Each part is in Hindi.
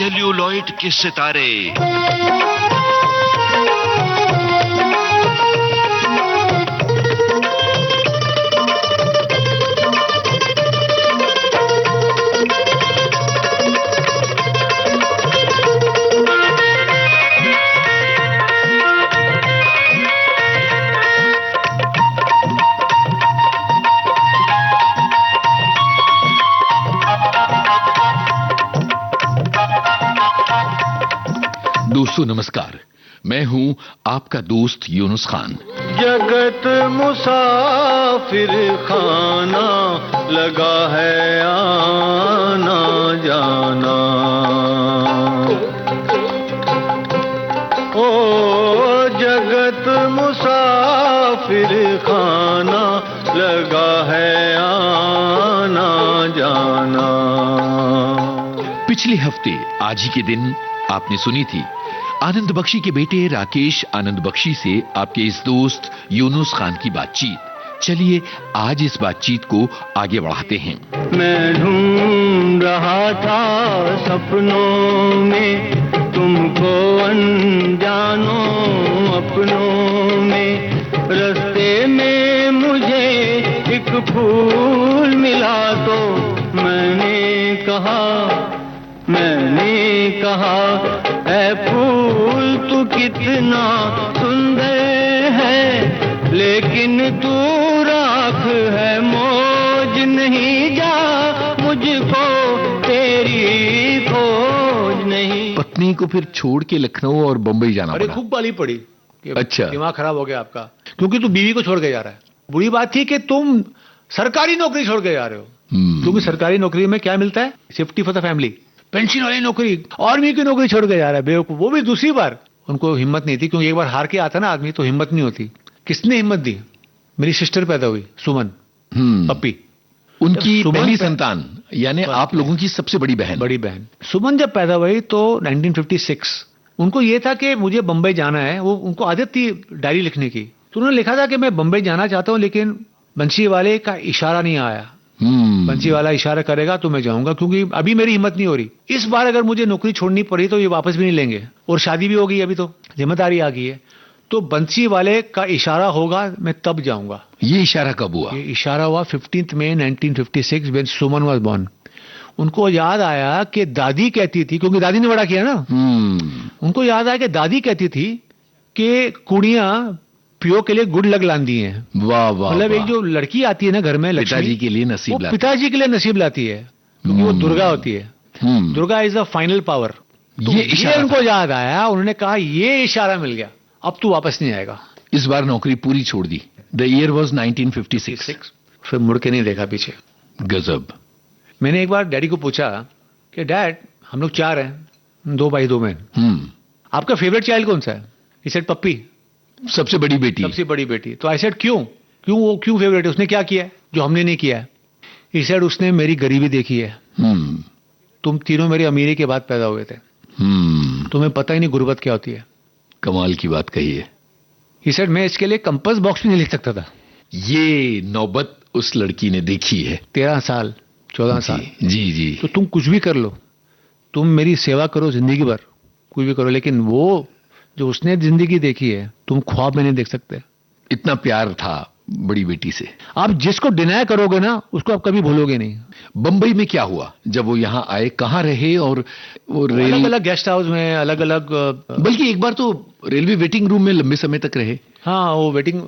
सेल्यूलॉइड के सितारे। दोस्तों नमस्कार, मैं हूं आपका दोस्त यूनुस खान। जगत मुसाफिर खाना लगा है आना जाना, ओ जगत मुसाफिर खाना लगा है आना जाना। पिछले हफ्ते आज ही के दिन आपने सुनी थी आनंद बख्शी के बेटे राकेश आनंद बख्शी से आपके इस दोस्त यूनुस खान की बातचीत। चलिए आज इस बातचीत को आगे बढ़ाते हैं। मैं ढूंढ रहा था सपनों में तुमको अनजानों अपनों में, रास्ते में मुझे एक फूल मिला तो मैंने कहा ऐ फूल तू कितना सुंदर है, लेकिन तू राख है मौज नहीं, जा मुझको तेरी खोज नहीं। पत्नी को फिर छोड़ के लखनऊ और बंबई जाना अरे पड़ा। खूब गाली पड़ी। अच्छा, दिमाग खराब हो गया आपका, क्योंकि तू बीवी को छोड़ के जा रहा है। बुरी बात थी कि तुम सरकारी नौकरी छोड़ के जा रहे हो, क्योंकि सरकारी नौकरी में क्या मिलता है? Safety for the family, pension वाली नौकरी। आर्मी की नौकरी छोड़ के जा रहा है बेवकूफ, वो भी दूसरी बार। उनको हिम्मत नहीं थी, क्योंकि एक बार हार के आता ना आदमी तो हिम्मत नहीं होती। किसने हिम्मत दी? मेरी सिस्टर पैदा हुई, सुमन पप्पी, उनकी सुमन पहली संतान, यानी आप लोगों की सबसे बड़ी बहन। सुमन जब पैदा हुई तो 1956, उनको ये था कि मुझे बंबई जाना है। वो उनको आदत थी डायरी लिखने की, तो उन्होंने लिखा था कि मैं बंबई जाना चाहता हूं, लेकिन बंसी वाले का इशारा नहीं आया। बंसी वाला इशारा करेगा तो मैं जाऊंगा, क्योंकि अभी मेरी हिम्मत नहीं हो रही। इस बार अगर मुझे नौकरी छोड़नी पड़ी तो ये वापस भी नहीं लेंगे, और शादी भी हो गई, अभी तो जिम्मेदारी आ गई है। तो बंसी वाले का इशारा होगा, मैं तब जाऊंगा। ये इशारा कब हुआ? ये इशारा हुआ 15 मई 1956 व्हेन सुमन वाज बोर्न। उनको याद आया कि दादी कहती थी, क्योंकि दादी ने बड़ा किया ना, उनको याद आया कि दादी कहती थी कि कुड़ियां प्यो के लिए गुड लक लांदी हैं। वाह वाह, मतलब एक जो लड़की आती है ना घर में, पिताजी के लिए नसीब लाती है। पिताजी के लिए नसीब लाती है, क्योंकि वो दुर्गा होती है। Durga is the final power. ये इशारा उनको याद आया, उन्होंने कहा ये इशारा मिल गया, अब तू वापस नहीं आएगा। इस बार नौकरी पूरी छोड़ दी। The year was 1956। फिर मुड़ के नहीं देखा पीछे। गजब। मैंने एक बार डैडी को पूछा कि डैड, हम लोग 4 हैं, 2 भाई 2 बहन, आपका फेवरेट चाइल्ड कौन सा है? ही सेड पप्पी, सबसे बड़ी बेटी। सबसे बड़ी बेटी। तो आई सेड क्यों फेवरेट है? उसने क्या किया है जो हमने नहीं किया है? ही सेड उसने मेरी गरीबी देखी है। तुम तीनों मेरी अमीरी के बाद पैदा हुए थे, तुम्हें पता ही नहीं गुर्बत क्या होती है। कमाल की बात कही है। ही सेड मैं इसके लिए कंपास बॉक्स भी नहीं लिख सकता था। ये नौबत उस लड़की ने देखी है। 13 साल 14 साल। जी। तो तुम कुछ भी कर लो, तुम मेरी सेवा करो जिंदगी भर, कुछ भी करो, लेकिन वो जो उसने जिंदगी देखी है तुम ख्वाब में नहीं देख सकते। इतना प्यार था बड़ी बेटी से। आप जिसको डिनाय करोगे ना, उसको आप कभी भूलोगे नहीं। बंबई में क्या हुआ जब वो यहाँ आए? कहाँ रहे? और वो अलग अलग गेस्ट हाउस में, अलग अलग, बल्कि एक बार तो रेलवे वेटिंग रूम में लंबे समय तक रहे। हाँ, वो वेटिंग,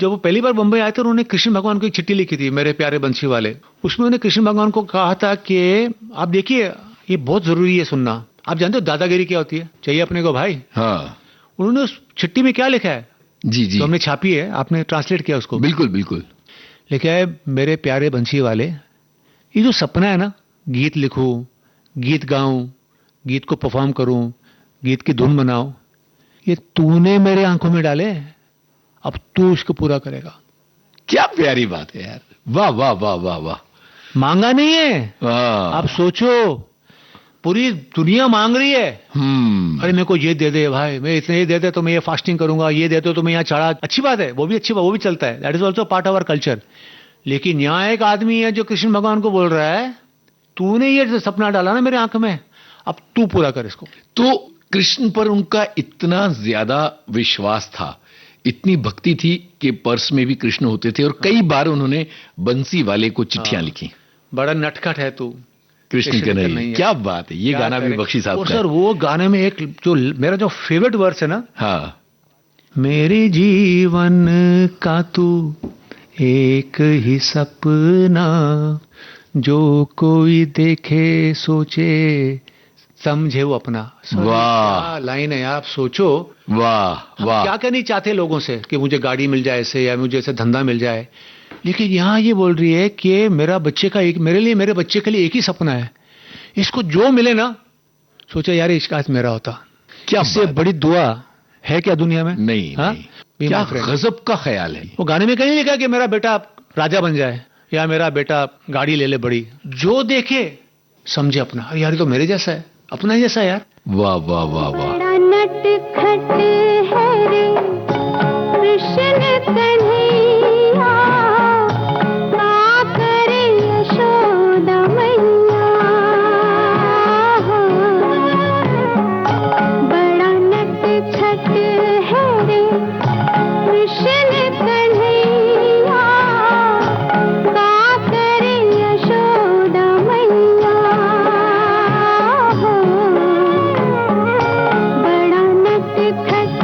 जब वो पहली बार बंबई आए थे उन्होंने कृष्ण भगवान को एक चिट्ठी लिखी थी, मेरे प्यारे बंसी वाले। उसमें उन्होंने कृष्ण भगवान को कहा था कि आप देखिए, ये बहुत जरूरी है सुनना। आप जानते हो दादागिरी क्या होती है? चाहिए अपने को भाई। हाँ, उन्होंने उस चिट्ठी में क्या लिखा है? जी। तो हमने छापी है, आपने ट्रांसलेट किया उसको? बिल्कुल। लिखा है, मेरे प्यारे बंसी वाले, ये जो सपना है ना, गीत लिखूं, गीत गाऊं, गीत को परफॉर्म करूं, गीत की धुन बनाओ, ये तूने मेरे आंखों में डाले, अब तू इसको पूरा करेगा। क्या प्यारी बात है यार। वाह वाह वाह वाह वाह। मांगा नहीं है, आप सोचो, पूरी दुनिया मांग रही है। अरे मेरे को ये दे दे भाई, मैं इतने ये दे दे तो मैं ये फास्टिंग करूंगा, ये दे दो तो मैं यहाँ चढ़ा। अच्छी बात है, वो भी अच्छी बात, वो भी चलता है, that is also part of our culture. लेकिन यहाँ एक आदमी है जो कृष्ण भगवान को बोल रहा है, तूने ये सपना डाला ना मेरे आंख में, अब तू पूरा कर इसको। तो कृष्ण पर उनका इतना ज्यादा विश्वास था, इतनी भक्ति थी कि पर्स में भी कृष्ण होते थे और कई बार उन्होंने बंसी वाले को चिट्ठियां लिखी। बड़ा नटखट है तू, कृष्ण के नहीं। क्या बात है, ये गाना भी बख्शी साहब का। सर वो गाने में एक जो मेरा जो फेवरेट वर्स है ना, हाँ, मेरे जीवन का तू एक ही सपना, जो कोई देखे सोचे समझे वो अपना। वाह लाइन है यार, आप सोचो। वाह वाह। क्या कहनी चाहते हैं लोगों से कि मुझे गाड़ी मिल जाए ऐसे, या मुझे ऐसे धंधा मिल जाए, लेकिन यहाँ ये बोल रही है कि मेरे बच्चे के लिए एक ही सपना है, इसको जो मिले ना, सोचा यार इसका आज मेरा होता। क्या इससे बड़ी दुआ है क्या दुनिया में? नहीं, हाँ? नहीं। क्या गजब का ख्याल है। वो गाने में कहीं लिखा कि मेरा बेटा राजा बन जाए या मेरा बेटा गाड़ी ले ले बड़ी, जो देखे समझे अपना। अरे यार ये तो मेरे जैसा है, अपना जैसा है यार। वाह वाह वाह वाह। बड़ा नटखट है रे कृष्ण कन्हैया, का करे यशोदा मैया। बड़ा नटखट है रे कृष्ण कन्हैया, का करे यशोदा मैया। बड़ा नटखट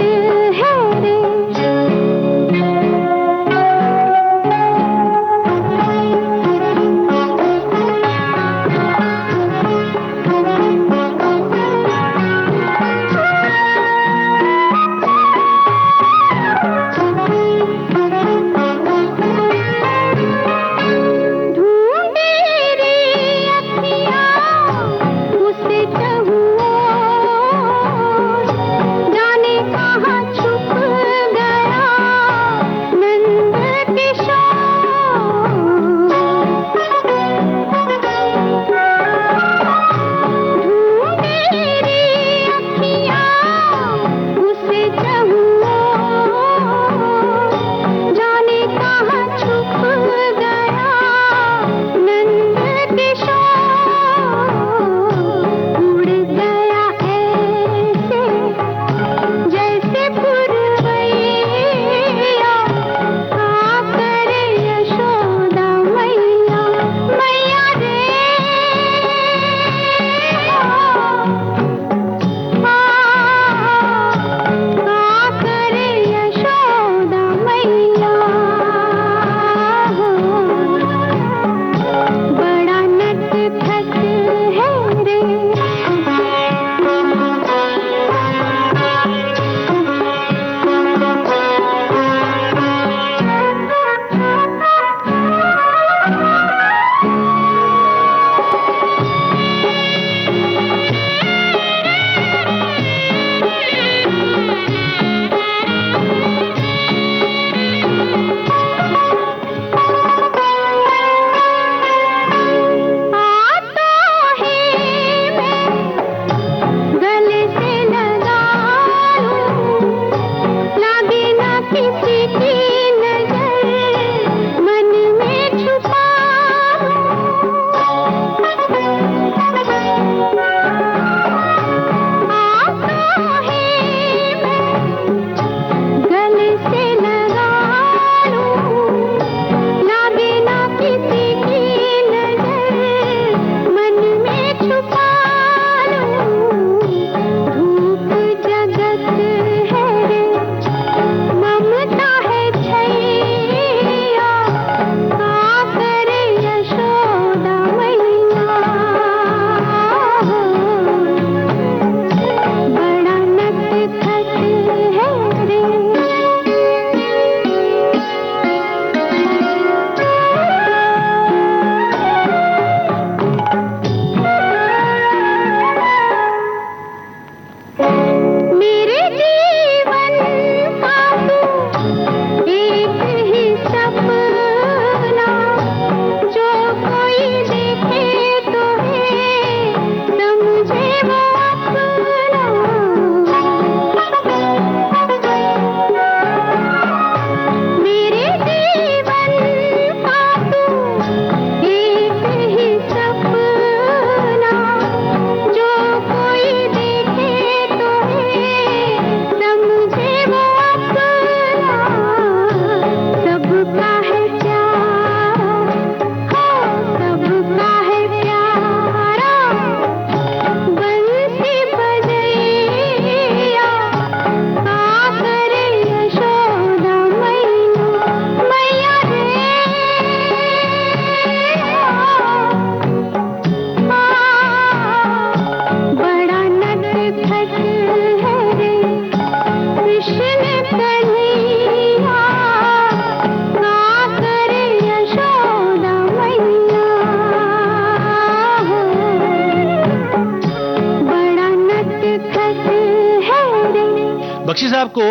बख्शी साहब को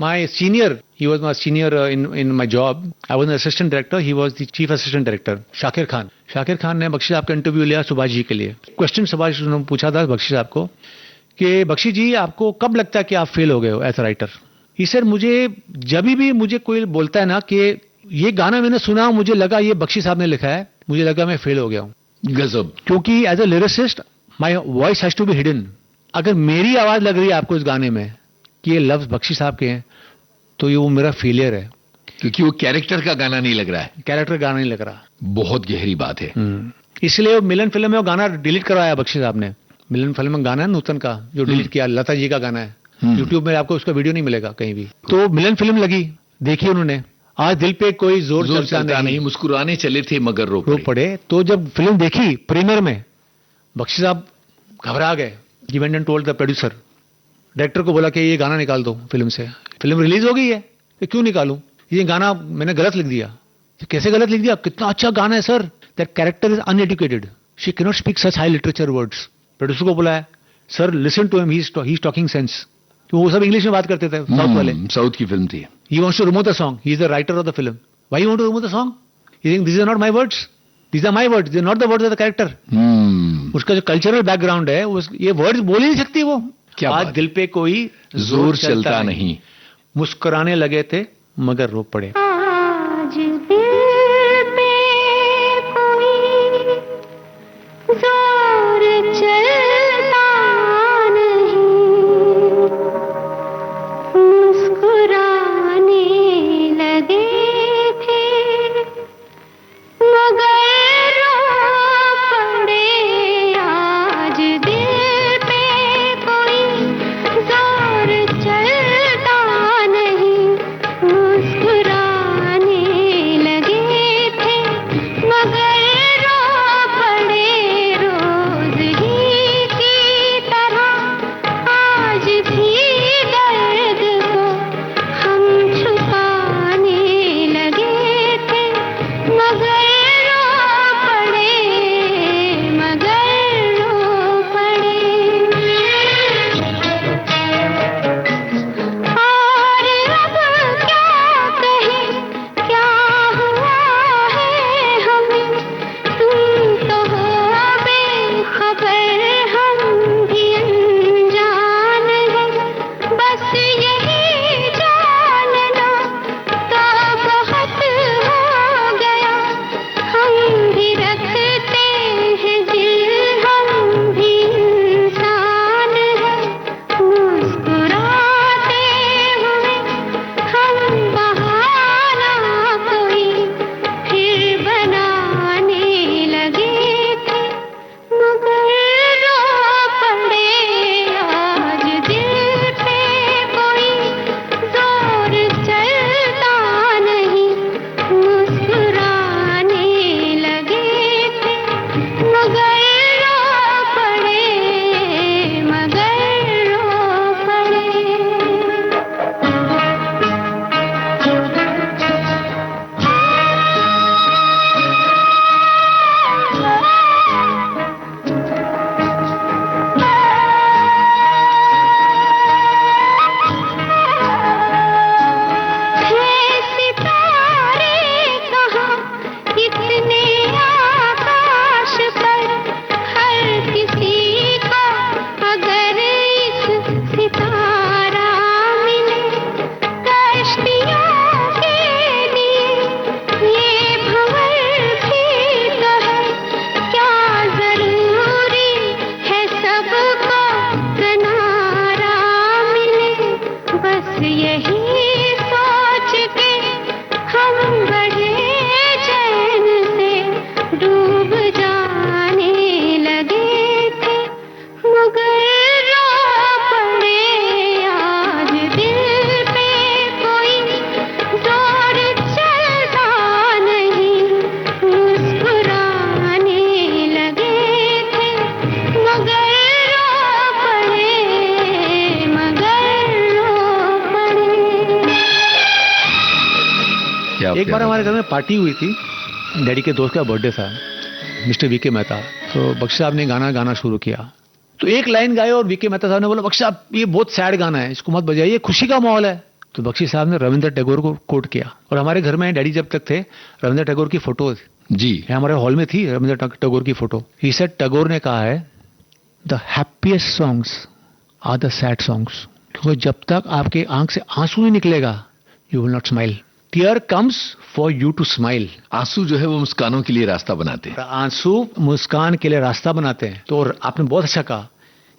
my senior, he was my senior in my job, I was an assistant director, he was the chief assistant director, Shakir Khan ने बख्शी साहब का इंटरव्यू लिया सुभाष जी के लिए। क्वेश्चन सुभाष ने पूछा था बख्शी साहब को कि बख्शी जी आपको कब लगता है कि आप फेल हो गए हो एज अ राइटर? ही सर मुझे जब भी मुझे कोई बोलता है ना कि ये गाना मैंने सुना, मुझे लगा ये बख्शी साहब ने लिखा है, मुझे लगा मैं फेल हो गया हूँ। गजब। क्योंकि as a lyricist my voice has to be hidden. अगर मेरी आवाज लग रही है आपको इस गाने में कि ये लफ्ज बख्शी साहब के हैं, तो ये वो मेरा फेलियर है, क्योंकि वो कैरेक्टर का गाना नहीं लग रहा है, कैरेक्टर गाना नहीं लग रहा। बहुत गहरी बात है। इसलिए वो मिलन फिल्म में वो गाना डिलीट करवाया बख्शी साहब ने। मिलन फिल्म में गाना है नूतन का जो डिलीट किया, लता जी का गाना है, यूट्यूब में आपको उसका वीडियो नहीं मिलेगा कहीं भी। तो मिलन फिल्म लगी, देखी उन्होंने, आज दिल पे कोई जोर चलता नहीं, मुस्कुराने चले थे मगर रो पड़े। तो जब फिल्म देखी प्रीमियर में, बख्शी साहब घबरा गए। He went and told the producer, director को बोला कि ये गाना निकाल दो फिल्म से, फिल्म रिलीज हो गई है, तो क्यों निकालूं, ये गाना मैंने गलत लिख दिया। कैसे गलत लिख दिया? कितना अच्छा गाना है sir, that character is uneducated, she can not speak such high literature words. Producer को बोला है, sir listen to him, he is talking sense. तो वो सब इंग्लिश में बात करते थे, साउथ वाले, साउथ की फिल्म थी। He wants to remove the song, he is the writer of the film, why you want to remove the song, he think this are not my words, these are my words, these are not the words of the character। उसका जो कल्चरल बैकग्राउंड है, ये वर्ड्स बोल ही नहीं सकती वो। क्या आज दिल पे कोई जोर चलता नहीं, मुस्कुराने लगे थे मगर रो पड़े। आज दिल पे कोई जोर चलता नहीं, मुस्कुराने लगे थे मगर एक बार हमारे घर में पार्टी हुई थी, डैडी के दोस्त का बर्थडे था, मिस्टर वी के मेहता। तो बख्शी साहब ने गाना गाना शुरू किया, तो एक लाइन गाए और वीके मेहता साहब ने बोला बख्शी साहब ये बहुत सैड गाना है, इसको मत बजाइए, खुशी का माहौल है। तो बख्शी साहब ने रविंद्र टैगोर को कोट किया। और हमारे घर में डैडी जब तक थे रविंद्र टैगोर की फोटो जी हमारे हॉल में थी, रविंद्र टैगोर की फोटो। ही सेड, टैगोर ने कहा है the happiest songs are the sad songs, क्योंकि जब तक आपके आंख से आंसू नहीं निकलेगा you will not smile. Tear comes for you to smile. आंसू जो है वो मुस्कानों के लिए रास्ता बनाते हैं। आंसू मुस्कान के लिए रास्ता बनाते हैं। तो आपने बहुत अच्छा कहा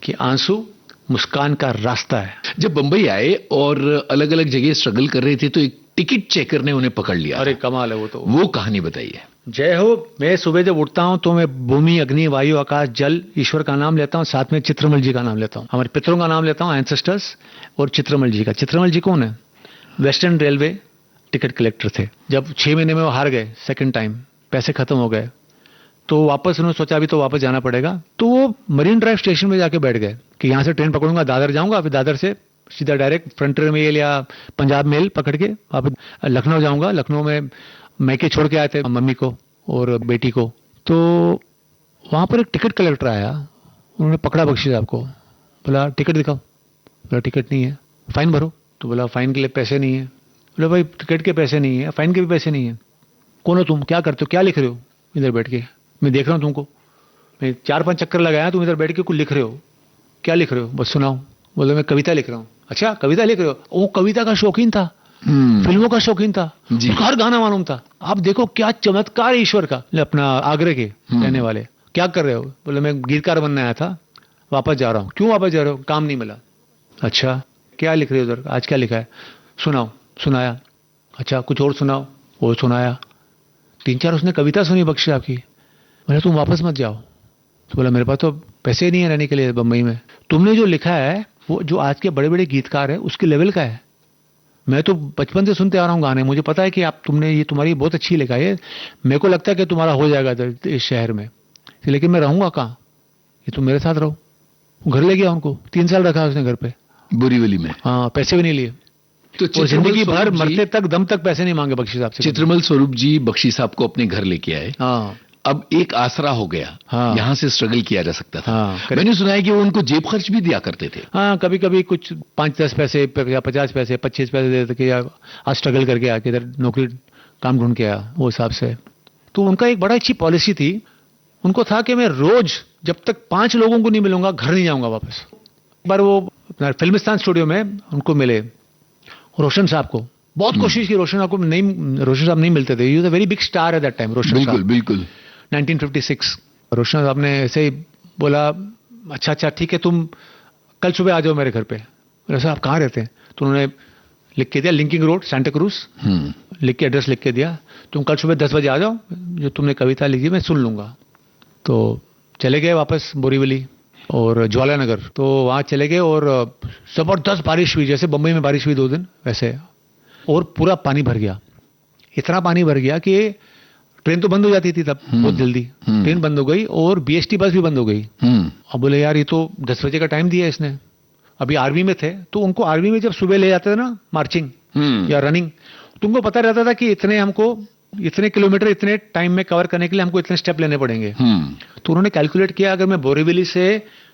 कि आंसू मुस्कान का रास्ता है। जब बंबई आए और अलग अलग जगह स्ट्रगल कर रहे थे तो एक टिकट चेकर ने उन्हें पकड़ लिया। अरे कमाल है वो तो। वो कहानी बताइए। जय हो। मैं सुबह जब उठता हूं तो मैं भूमि, अग्नि, वायु, आकाश, जल, ईश्वर का नाम लेता हूं, साथ में चित्रमल जी का नाम लेता हूं, हमारे पितरों का नाम लेता हूं, एंसेस्टर्स, और चित्रमल जी का। चित्रमल जी कौन है? वेस्टर्न रेलवे टिकट कलेक्टर थे। जब 6 महीने में वो हार गए सेकंड टाइम, पैसे खत्म हो गए, तो वापस उन्होंने सोचा अभी तो वापस जाना पड़ेगा। तो वो मरीन ड्राइव स्टेशन में जाके बैठ गए कि यहाँ से ट्रेन पकड़ूंगा, दादर जाऊंगा, फिर दादर से सीधा डायरेक्ट फ्रंटियर मेल या पंजाब मेल पकड़ के वापस लखनऊ जाऊंगा। लखनऊ में मैके छोड़ के आए थे मम्मी को और बेटी को। तो वहां पर एक टिकट कलेक्टर आया, उन्होंने पकड़ा बख्शी साहब को, बोला टिकट दिखाओ। बोला टिकट नहीं है। फाइन भरो। तो बोला फाइन के लिए पैसे नहीं है। बोला भाई टिकट के पैसे नहीं है, फाइन के भी पैसे नहीं है। कौन हो तुम, क्या करते हो, क्या लिख रहे हो इधर बैठ के? मैं देख रहा हूँ तुमको, मैं 4-5 चक्कर लगाया, तुम इधर बैठ के कुछ लिख रहे हो, क्या लिख रहे हो? बस सुनाओ। बोला मैं कविता लिख रहा हूँ। अच्छा कविता लिख रहे हो? वो कविता का शौकीन था, फिल्मों का शौकीन था, उसका हर गाना मालूम था। आप देखो क्या चमत्कार ईश्वर का। अपना आगरे के रहने वाले, क्या कर रहे हो? बोले मैं गीतकार बनने आया था, वापस जा रहा हूँ। क्यों वापस जा रहे हो? काम नहीं मिला। अच्छा क्या लिख रहे हो उधर, आज क्या लिखा है? सुनाओ। सुनाया। अच्छा कुछ और सुनाओ। वो सुनाया। 3-4 उसने कविता सुनी बख्शी आपकी। बोला तुम वापस मत जाओ। तो बोला मेरे पास तो पैसे नहीं है रहने के लिए बम्बई में। तुमने जो लिखा है वो जो आज के बड़े बड़े गीतकार है उसके लेवल का है। मैं तो बचपन से सुनते आ रहा हूँ गाने, मुझे पता है कि आप तुमने ये तुम्हारी बहुत अच्छी लिखा है, मेरे को लगता है कि तुम्हारा हो जाएगा इस शहर में, लेकिन मैं रहूंगा कहाँ? ये तुम मेरे साथ रहो। घर ले गया उनको, 3 साल रखा उसने घर पे, बोरीवली में। हाँ पैसे भी नहीं लिए। तो जिंदगी भर मरते तक दम तक पैसे नहीं मांगे बख्शी साहब से। चित्रमल स्वरूप जी बख्शी साहब को अपने घर लेके आए। हाँ अब एक आसरा हो गया। हाँ। यहाँ से स्ट्रगल किया जा सकता था। हाँ, मैंने सुना है कि वो उनको जेब खर्च भी दिया करते थे। हाँ कभी कभी कुछ 5-10 पैसे या 50 पैसे 25 पैसे देते कि यार आज स्ट्रगल करके आके इधर नौकरी काम ढूंढ के आया, वो हिसाब से। तो उनका एक बड़ा अच्छी पॉलिसी थी, उनको था कि मैं रोज जब तक 5 लोगों को नहीं मिलूंगा घर नहीं जाऊंगा वापस। एक बार वो फिल्मिस्तान स्टूडियो में उनको मिले रोशन साहब को, बहुत कोशिश की, रोशन साहब नहीं मिलते थे। You was a very big star at that time Roshan साहब। बिल्कुल बिल्कुल 1956। रोशन साहब ने ऐसे ही बोला अच्छा ठीक है तुम कल सुबह आ जाओ मेरे घर पे। बोला साहब कहाँ रहते हैं? तो उन्होंने लिख के दिया लिंकिंग रोड सेंटा क्रूज, लिख के एड्रेस लिख के दिया, तुम कल सुबह 10 बजे आ जाओ, जो तुमने कविता लिखी मैं सुन लूंगा। तो चले गए वापस बोरीवली और ज्वाला नगर। तो वहाँ चले गए और जबरदस्त बारिश हुई, जैसे बम्बई में बारिश हुई 2 दिन वैसे, और पूरा पानी भर गया। इतना पानी भर गया कि ट्रेन तो बंद हो जाती थी तब बहुत जल्दी, ट्रेन बंद हो गई और बीएसटी बस भी बंद हो गई। अब बोले यार ये तो 10 बजे का टाइम दिया इसने, अभी आर्मी में थे, तो उनको आर्मी में जब सुबह ले जाते थे ना मार्चिंग या रनिंग, तो उनको पता रहता था कि इतने किलोमीटर इतने टाइम में कवर करने के लिए हमको इतने स्टेप लेने पड़ेंगे। तो उन्होंने कैलकुलेट किया अगर मैं बोरीवली से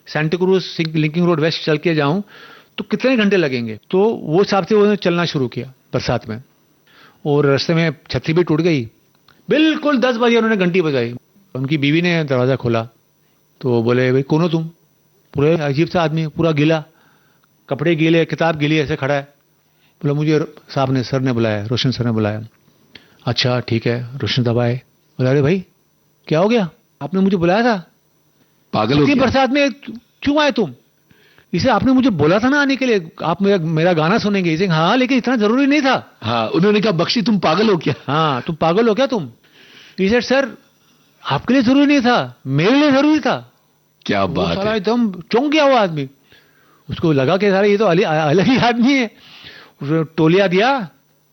Santacruz linking road west चल के जाऊं तो कितने घंटे लगेंगे। तो वो हिसाब से उन्होंने चलना शुरू किया बरसात में, और रास्ते में छतरी भी टूट गई। बिल्कुल 10 बजे उन्होंने घंटी बजाई, उनकी बीवी ने दरवाजा खोला तो बोले भाई कौन हो तुम? पूरे अजीब सा आदमी, पूरा गीला, कपड़े गीले, किताब गीली, ऐसे खड़ा है। बोला मुझे साहब ने, सर ने बुलाया, रोशन सर ने बुलाया। अच्छा ठीक है, रोशन साहब आए। बोला अरे भाई क्या हो गया, आपने मुझे बुलाया था, पागल हो गया? बरसात में क्यों आए तुम? इसे आपने मुझे बोला था ना आने के लिए, आप मेरा गाना सुनेंगे। इसे हाँ लेकिन इतना जरूरी नहीं था। हाँ उन्होंने कहा बख्शी तुम पागल हो क्या? हाँ तुम पागल हो क्या तुम? इसे सर आपके लिए जरूरी नहीं था, मेरे लिए जरूरी था। क्या बात है। एकदम चौंक गया वो आदमी, उसको लगा कि सारा ये तो अलग ही आदमी है। उसने टोलिया दिया,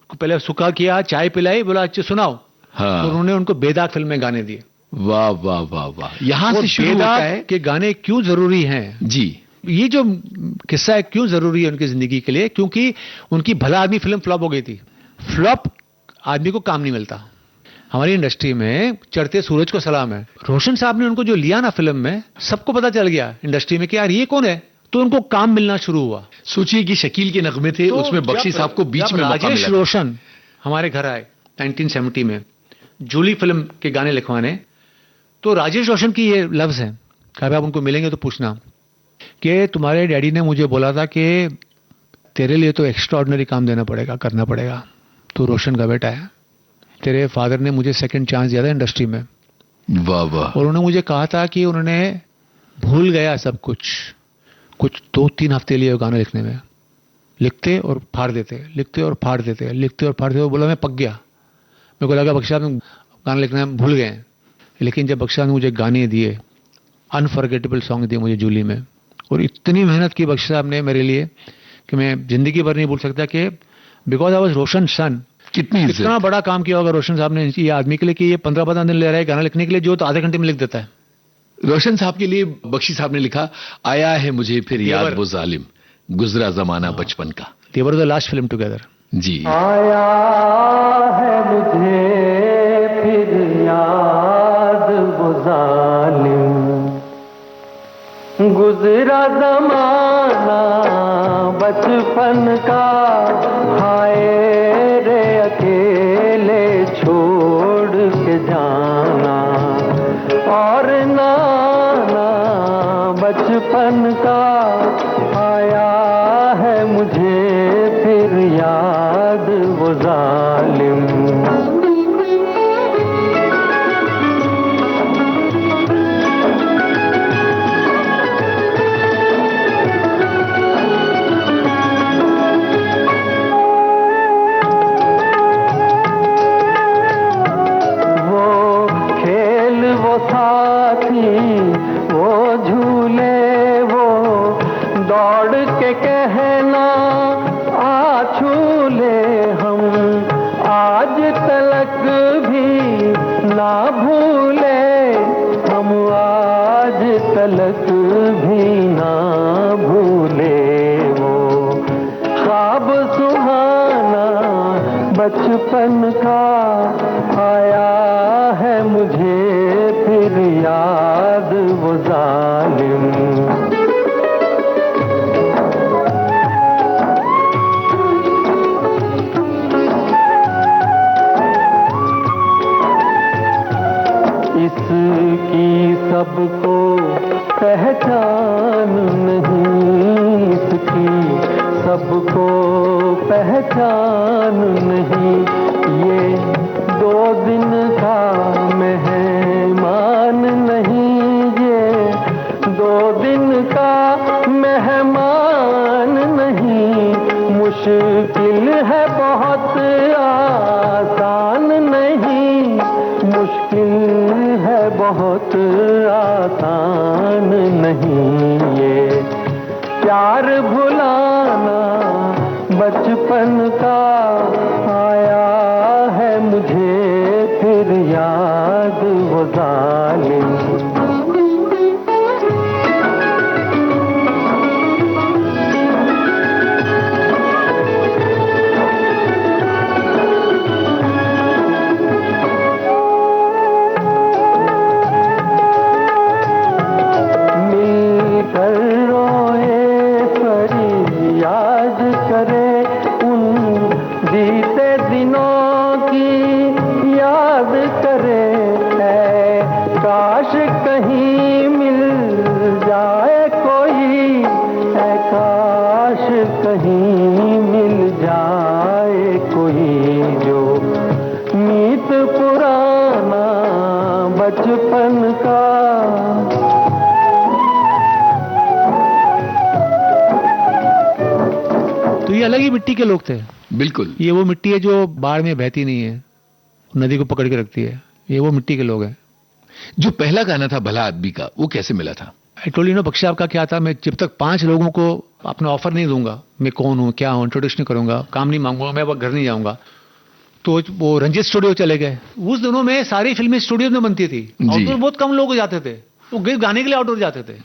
पहले सुखा किया, चाय पिलाई, बोला अच्छा सुनाओ। हाँ। तो उन्होंने उनको बेदाग फिल्म में गाने दिए। वाह वाह वाह वाह। यहाँ से शुरू होता है कि गाने क्यों जरूरी हैं। जी, ये जो किस्सा है क्यों जरूरी है उनकी जिंदगी के लिए, क्योंकि उनकी भला आदमी फिल्म फ्लॉप हो गई थी। फ्लॉप आदमी को काम नहीं मिलता। हमारी इंडस्ट्री में चढ़ते सूरज को सलाम है। रोशन साहब ने उनको जो लिया ना फिल्म में, सबको पता चल गया इंडस्ट्री में कि यार ये कौन है, तो उनको काम मिलना शुरू हुआ। सोचिए कि शकील के नगमे थे, तो उसमें बख्शी साहब को बीच में मौका राजेश मिला। रोशन हमारे घर आए 1970 में जूली फिल्म के गाने लिखवाने, तो राजेश रोशन की ये लफ्ज है, कभी आप उनको मिलेंगे तो पूछना कि तुम्हारे डैडी ने मुझे बोला था कि तेरे लिए तो एक्स्ट्राऑर्डिनरी काम देना पड़ेगा, करना पड़ेगा, तो रोशन का बेटा है, तेरे फादर ने मुझे सेकंड चांस दिया था इंडस्ट्री में। वाह वाह। और उन्होंने मुझे कहा था कि उन्होंने भूल गया सब कुछ 2-3 हफ्ते लिए गाना लिखने में, लिखते और फाड़ देते, लिखते और फाड़ देते, लिखते और फाड़ देते। वो बोला मैं पक गया, मेरे को लगा बख्शा में गाना लिखना भूल गए। लेकिन जब बख्शा ने मुझे गाने दिए, अनफॉरगेटेबल सॉन्ग दिए मुझे जूली में, और इतनी मेहनत की बख्शा साहब ने मेरे लिए कि मैं जिंदगी भर नहीं भूल सकता, कि बिकॉज आई वाज रोशन सन। कितना बड़ा काम किया होगा रोशन साहब ने ये आदमी के लिए कि ये 15-15 दिन ले रहा है गाना लिखने के लिए, जो तो आधे घंटे में लिख देता है। रोशन साहब के लिए बख्शी साहब ने लिखा, आया है मुझे फिर याद वो जालिम, गुजरा जमाना बचपन का। They were the last film together. जी। आया है मुझे फिर याद वो जालिम, गुजरा जमाना बचपन का, हाय रे अकेले छोड़ के जाना, और नाना बचपन का आया है मुझे फिर याद वो जालिम। कहना आ छूले हम, आज तलक भी ना भूले हम, आज तलक भी ना भूले वो ख्वाब सुहाना बचपन का, आया है मुझे फिर याद वो जालिम। इसकी सबको पहचान नहीं, इसकी सबको पहचान नहीं, ये 2 दिन का मेहमान नहीं, ये 2 दिन का मेहमान नहीं, मुश्किल है बहुत आसान नहीं, मुश्किल है बहुत आसान नहीं, ये प्यार भुलाना बचपन का, आया है मुझे फिर याद वो जालिम। बचपन का तो ये अलग ही मिट्टी के लोग थे। बिल्कुल। ये वो मिट्टी है जो बाढ़ में बहती नहीं है, नदी को पकड़ के रखती है, ये वो मिट्टी के लोग हैं। जो पहला गाना था भला आदमी का, वो कैसे मिला था? I told you know Bakshi आपका क्या था, मैं जब तक 5 लोगों को अपना ऑफर नहीं दूंगा, मैं कौन हूँ क्या हूँ, इंट्रोडक्शन करूंगा, काम नहीं मांगूंगा, मैं वो घर नहीं जाऊंगा। तो वो रंजित स्टूडियो चले गए। उस दिनों में सारी फिल्में स्टूडियो में बनती थी, आउटडोर बहुत कम लोग जाते थे, वो गाने के लिए आउटडोर जाते थे।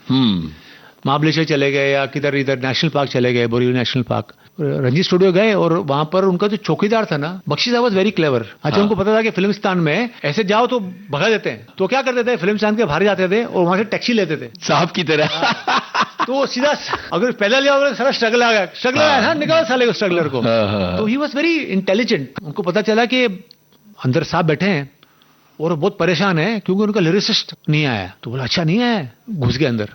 महाबलेश्वर चले गए या किधर इधर नेशनल पार्क चले गए, Borivali national park. Ranjit studio गए और वहां पर उनका जो चौकीदार था ना, बख्शी साहब वाज वेरी क्लेवर। अच्छा, उनको पता था कि फिल्मिस्तान में ऐसे जाओ तो भगा देते हैं, तो क्या करते थे, फिल्मिस्तान के बाहर जाते थे और वहां से टैक्सी लेते थे साहब की तरह। तो सीधा अगर पैदल जाओ सारा स्ट्रगल आ गया, स्ट्रगलर है ना, निकालो साले को स्ट्रगलर को। तो ही वाज वेरी इंटेलिजेंट। उनको पता चला कि अंदर साहब बैठे हैं और बहुत परेशान है क्योंकि उनका लिरिसिस्ट नहीं आया। तो बोला अच्छा नहीं आया, घुस गए अंदर,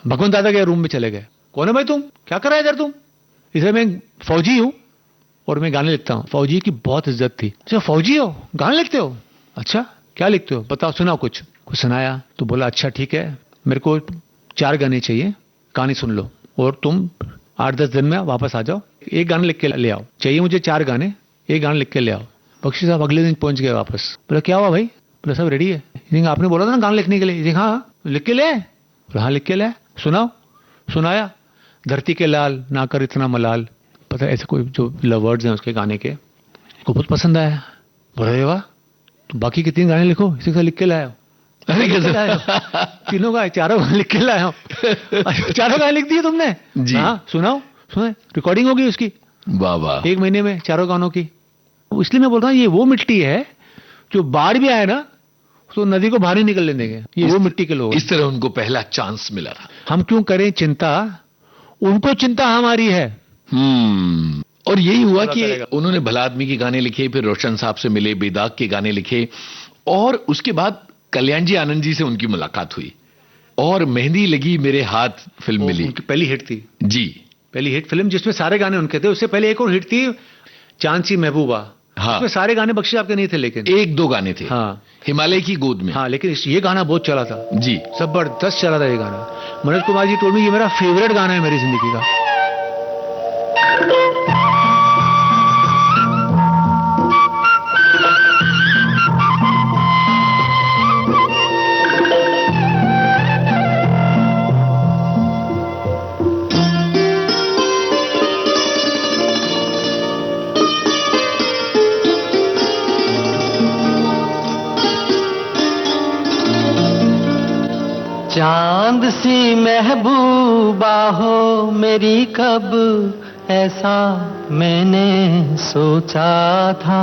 भगवंत दादा के रूम में चले गए। कौन है भाई तुम, क्या कर रहा है इधर तुम? इसे मैं फौजी हूं और मैं गाने लिखता हूं। फौजी की बहुत इज्जत थी। अच्छा फौजी हो, गाने लिखते हो? अच्छा क्या लिखते हो, बताओ, सुनाओ कुछ सुनाया। तो बोला अच्छा ठीक है, मेरे को 4 गाने चाहिए, कहानी सुन लो और तुम 8-10 दिन में वापस आ जाओ, एक गाना लिख के ले आओ। चाहिए मुझे 4 गाने, एक गाना लिख के ले आओ। बख्शी साहब अगले दिन पहुंच गए वापस। बोला क्या हुआ भाई? बोला सब रेडी है। आपने बोला था ना गाना लिखने के लिए। हाँ लिख के ले। हाँ लिख के ले, सुनाओ। सुनाया, धरती के लाल ना कर इतना मलाल, पता है ऐसे कोई जो वर्ड्स हैं उसके गाने के, को बहुत पसंद आया। बोला वाह, तो बाकी के 3 गाने लिखो, इसी से लिख के लाया। तीनों गाने, 4 गाने लिख के लाया। 4 गाने लिख दिए तुमने? जी। हाँ सुनाओ, सुनाए, रिकॉर्डिंग होगी उसकी। वाह वाह, 1 महीने में 4 गानों की। इसलिए मैं बोल रहा हूँ ये वो मिट्टी है जो बाढ़ भी आए ना तो नदी को बाहर ही निकल देंगे। ये वो मिट्टी के लोग। इस तरह उनको पहला चांस मिला था। हम क्यों करें चिंता, उनको चिंता हमारी है। और यही हुआ कि उन्होंने भला आदमी के गाने लिखे, फिर रोशन साहब से मिले, बेदाग के गाने लिखे और उसके बाद कल्याण जी आनंद जी से उनकी मुलाकात हुई और मेहंदी लगी मेरे हाथ फिल्म मिली। उनकी पहली हिट थी जी, पहली हिट फिल्म जिसमें सारे गाने उनके थे। उससे पहले एक और हिट थी चांद सी महबूबा। हाँ, उसमें सारे गाने बख्शी आपके नहीं थे, लेकिन 1-2 गाने थे। हाँ, हिमालय की गोद में। हाँ, लेकिन ये गाना बहुत चला था जी, जबरदस्त चला था ये गाना। मनोज कुमार जी टोल्ड मी ये मेरा फेवरेट गाना है मेरी जिंदगी का। चांद सी महबूबा हो मेरी, कब ऐसा मैंने सोचा था।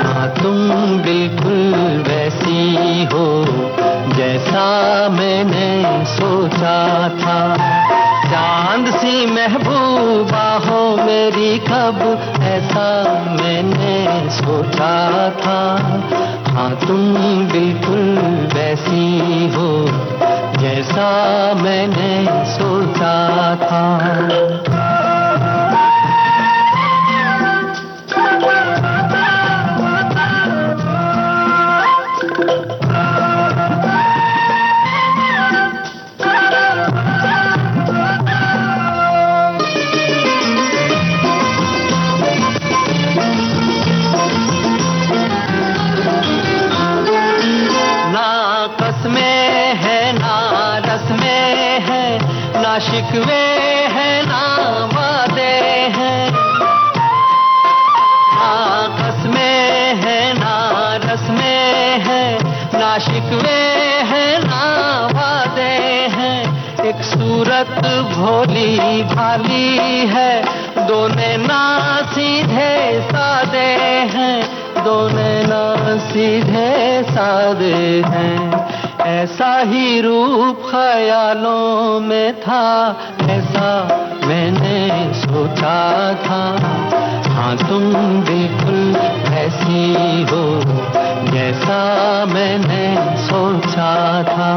हाँ तुम बिल्कुल वैसी हो जैसा मैंने सोचा था। चांद सी महबूबा हो मेरी, कब ऐसा मैंने सोचा था। हाँ तुम बिल्कुल वैसी हो जैसा मैंने सोचा था। शिकवे हैं ना वादे हैं, ना कसमें हैं ना रस्में हैं, ना शिकवे हैं ना वादे हैं। एक सूरत भोली भाली है, दोनों ना सीधे सादे हैं, दोनों ना सीधे सादे हैं। ऐसा ही रूप ख्यालों में था, ऐसा मैंने सोचा था। हाँ तुम बिल्कुल ऐसी हो जैसा मैंने सोचा था।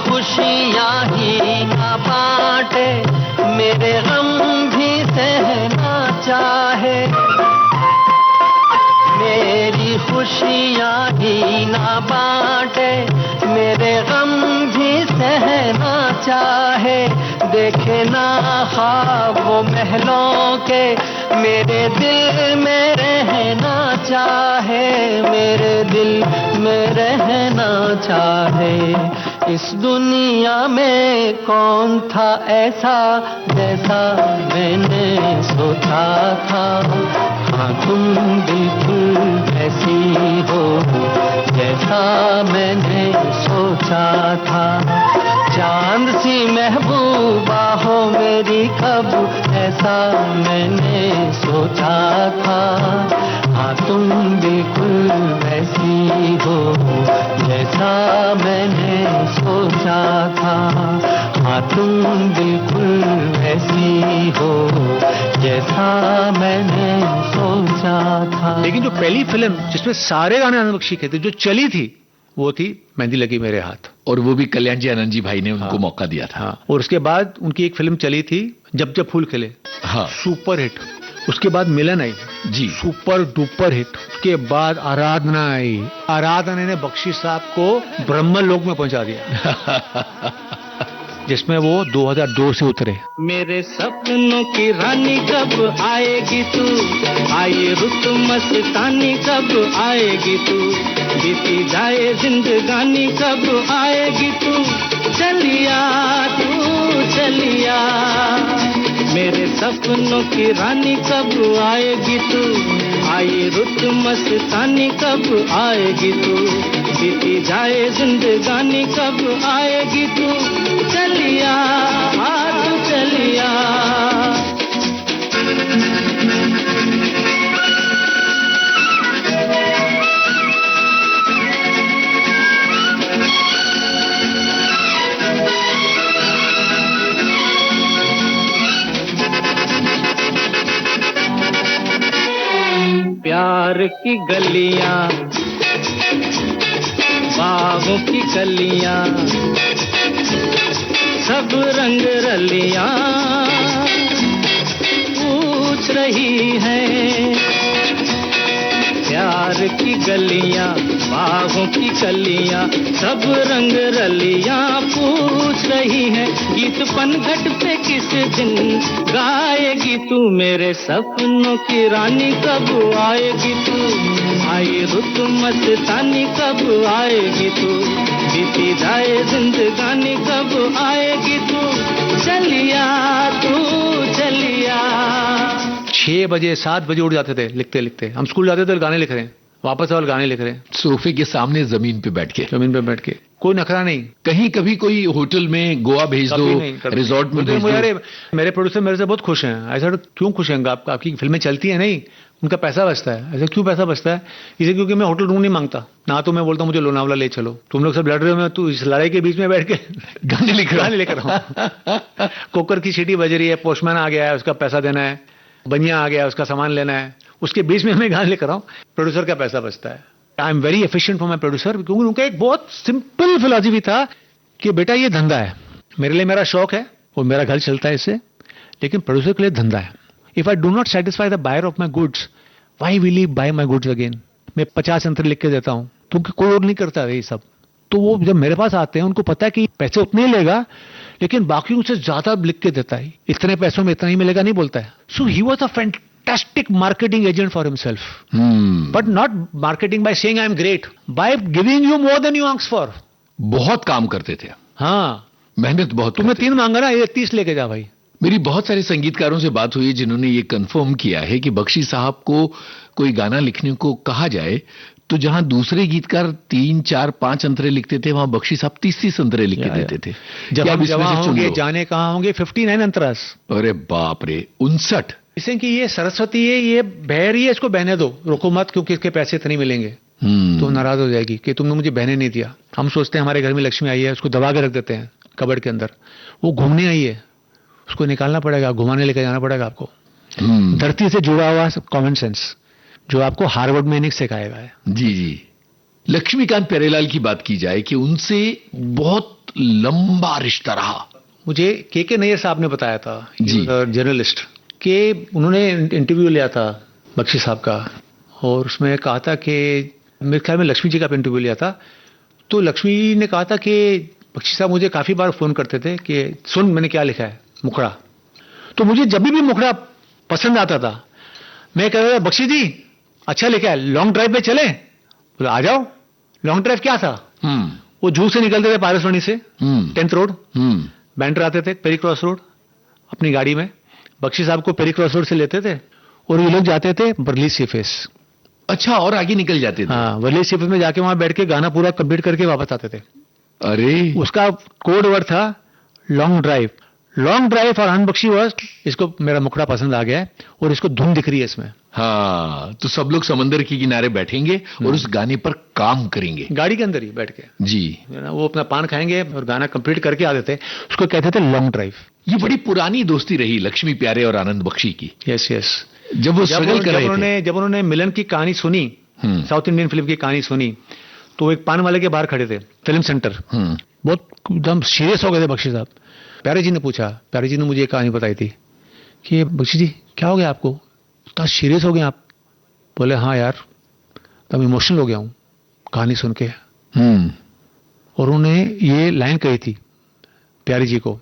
खुशियाँ ही ना बांटे, मेरे गम भी सहना चाहे। मेरी खुशियाँ ही ना बांटे, मेरे गम भी सहना चाहे। देखे ना ख्वाब वो महलों के, मेरे दिल में रहना चाहे, मेरे दिल में रहना चाहे। इस दुनिया में कौन था ऐसा जैसा मैंने सोचा था। हाँ तुम बिल्कुल ऐसी हो जैसा मैंने सोचा था। चांद सी महबूबा हो मेरी कब ऐसा मैंने सोचा था। हाँ तुम बिल्कुल वैसी हो जैसा मैंने सोचा था। हाँ तुम बिल्कुल वैसी हो जैसा मैंने सोचा था। लेकिन जो पहली फिल्म जिसमें सारे गाने आनंद बख्शी के थे, जो चली थी, वो थी मेहंदी लगी मेरे हाथ। और वो भी कल्याण जी आनंद जी भाई ने उनको मौका दिया था। हाँ, और उसके बाद उनकी एक फिल्म चली थी जब जब फूल खिले, हाँ सुपर हिट। उसके बाद मिलन आई जी, सुपर डुपर हिट। उसके बाद आराधना आई, आराधना ने बख्शी साहब को ब्रह्मलोक में पहुंचा दिया जिसमें वो 2002 से उतरे। मेरे सपनों की रानी कब आएगी तू, आए रुत मस्तानी कब आएगी तू, बीती जाए जिंदगानी कब आएगी तू, चलिया तू चलिया। मेरे सपनों की रानी कब आएगी तू, आए रुत मस्तानी कब आएगी तू, बीती जाए जिंदगानी कब आएगी तू, चलिया हाथ चलिया। प्यार की गलियां, बागों की कलियां, सब रंग रलियां पूछ रही हैं। प्यार की गलियां, बागों की कलियां, सब रंग रलियां पूछ रही हैं। गीत पनघट पे किस दिन गाएगी तू, मेरे सपनों की रानी कब आएगी तू, आई रुत मस्तानी कब आएगी तू, बीती जाए जिंदगानी कब आएगी तू, चलिया तू चलिया। 6 बजे 7 बजे उठ जाते थे लिखते लिखते। हम स्कूल जाते थे, गाने लिख रहे हैं, वापस और गाने लिख रहे हैं, सोफे के सामने जमीन पे बैठ के, जमीन पे बैठ के। कोई नखरा नहीं। कहीं कभी कोई होटल में गोवा भेज दो, रिजॉर्ट में भेज दो। अरे मेरे प्रोड्यूसर मेरे से बहुत खुश हैं। ऐसा क्यों खुश हैं? आपकी फिल्में चलती है नहीं, उनका पैसा बचता है। ऐसा क्यों पैसा बचता है? इसे क्योंकि मैं होटल रूम नहीं मांगता ना, तो मैं बोलता हूँ मुझे लोनावला ले चलो। तुम लोग सब लड़ रहे हो, मैं तू इस लड़ाई के बीच में बैठ के गाने लेकर आऊँ। कुकर की सीटी बज रही है, पोस्टमैन आ गया है, उसका पैसा देना है, बनिया आ गया, उसका सामान लेना है, उसके बीच में मैं गाने लेकर आऊँ। प्रोड्यूसर का पैसा बचता है। I am very efficient for my producer, क्योंकि उनका एक बहुत सिंपल फिलॉसफी था कि बेटा ये धंधा है, मेरे लिए मेरा शौक है और मेरा घर चलता है इससे, लेकिन प्रोड्यूसर के लिए धंधा है। If I do not satisfy the buyer of my goods, why will he buy my goods again? मैं 50 यंत्र लिख के देता हूँ, क्योंकि कोई और नहीं करता है ये सब। तो वो जब मेरे पास आते हैं, उनको पता है कि पैसे उतने ही लेगा, लेकिन बाकी उनसे ज्यादा लिख के देता है। इतने पैसों में इतना ही मिलेगा नहीं बोलता है। So he was a fantastic marketing agent for himself, but not marketing by saying I am great, by giving you more than you ask for. बहुत काम करते थे। हाँ, मेहनत बहुत। तुमने 3 मांगा ना, ये 30 लेके जा भाई। मेरी बहुत सारे संगीतकारों से बात हुई जिन्होंने ये कंफर्म किया है कि बख्शी साहब को कोई गाना लिखने को कहा जाए तो जहां दूसरे गीतकार 3, 4, 5 अंतरे लिखते थे, वहां बख्शी साहब 30 अंतरे लिख के देते थे। जब हम जवां होंगे जाने कहां होंगे 59 अंतरास। अरे बाप रे, 59। इसे कि ये सरस्वती है, ये बह रही है, इसको बहने दो, रोको मत, क्योंकि इसके पैसे इतने मिलेंगे। तो नाराज हो जाएगी कि तुमने मुझे बहने नहीं दिया। हम सोचते हैं हमारे घर में लक्ष्मी आई है, उसको दबा के रख देते हैं कबर्ड के अंदर। वो घूमने आई है, उसको निकालना पड़ेगा, घुमाने लेकर जाना पड़ेगा आपको। धरती से जुड़ा हुआ कॉमन सेंस जो आपको हार्वर्ड में नहीं सिखाएगा है। जी जी। लक्ष्मीकांत प्यारेलाल की बात की जाए कि उनसे बहुत लंबा रिश्ता रहा। मुझे के नैयर साहब ने बताया था, जी, जर्नलिस्ट, कि उन्होंने इंटरव्यू लिया था बख्शी साहब का, और उसमें कहा था कि मेरे ख्याल में लक्ष्मी जी का इंटरव्यू लिया था। तो लक्ष्मी ने कहा था कि बख्शी साहब मुझे काफी बार फोन करते थे कि सुन मैंने क्या लिखा है, मुखड़ा। तो मुझे जब भी मुखड़ा पसंद आता था, मैं कह रहा बख्शी जी अच्छा लेके आए, लॉन्ग ड्राइव पे चले? बोले आ जाओ। लॉन्ग ड्राइव क्या था? वो जू से निकलते थे पारसवानी से 10th रोड, बैंड्रा आते थे पेरी क्रॉस रोड अपनी गाड़ी में, बख्शी साहब को पेरी क्रॉस रोड से लेते थे और ये लोग जाते थे वर्ली सीफेस। अच्छा, और आगे निकल जाते थे? हाँ, वर्ली सीफेस में जाके वहां बैठ के गाना पूरा कंप्लीट करके वापस आते थे। अरे, उसका कोड वर्ड था लॉन्ग ड्राइव। लॉन्ग ड्राइव और आनंद बख्शी वर्स, इसको मेरा मुखड़ा पसंद आ गया है और इसको धुन दिख रही है इसमें। हाँ, तो सब लोग समंदर के किनारे बैठेंगे और उस गाने पर काम करेंगे गाड़ी के अंदर ही बैठ के जी। वो अपना पान खाएंगे और गाना कंप्लीट करके आ देते, उसको कहते थे लॉन्ग ड्राइव। ये बड़ी पुरानी दोस्ती रही लक्ष्मी प्यारे और आनंद बख्शी की। Yes yes. जब वो स्ट्रगल कर रहे थे, जब उन्होंने मिलन की कहानी सुनी, साउथ इंडियन फिल्म की कहानी सुनी, तो एक पान वाले के बाहर खड़े थे फिल्म सेंटर, बहुत एकदम सीरियस हो गए थे बख्शी साहब। प्यारे जी ने पूछा, प्यारे जी ने मुझे एक कहानी बताई थी कि बख्शी जी क्या हो गया आपको, इतना सीरियस हो गए आप? बोले हाँ यार, तब इमोशनल हो गया हूं कहानी सुन के। और उन्होंने ये लाइन कही थी प्यारी जी को,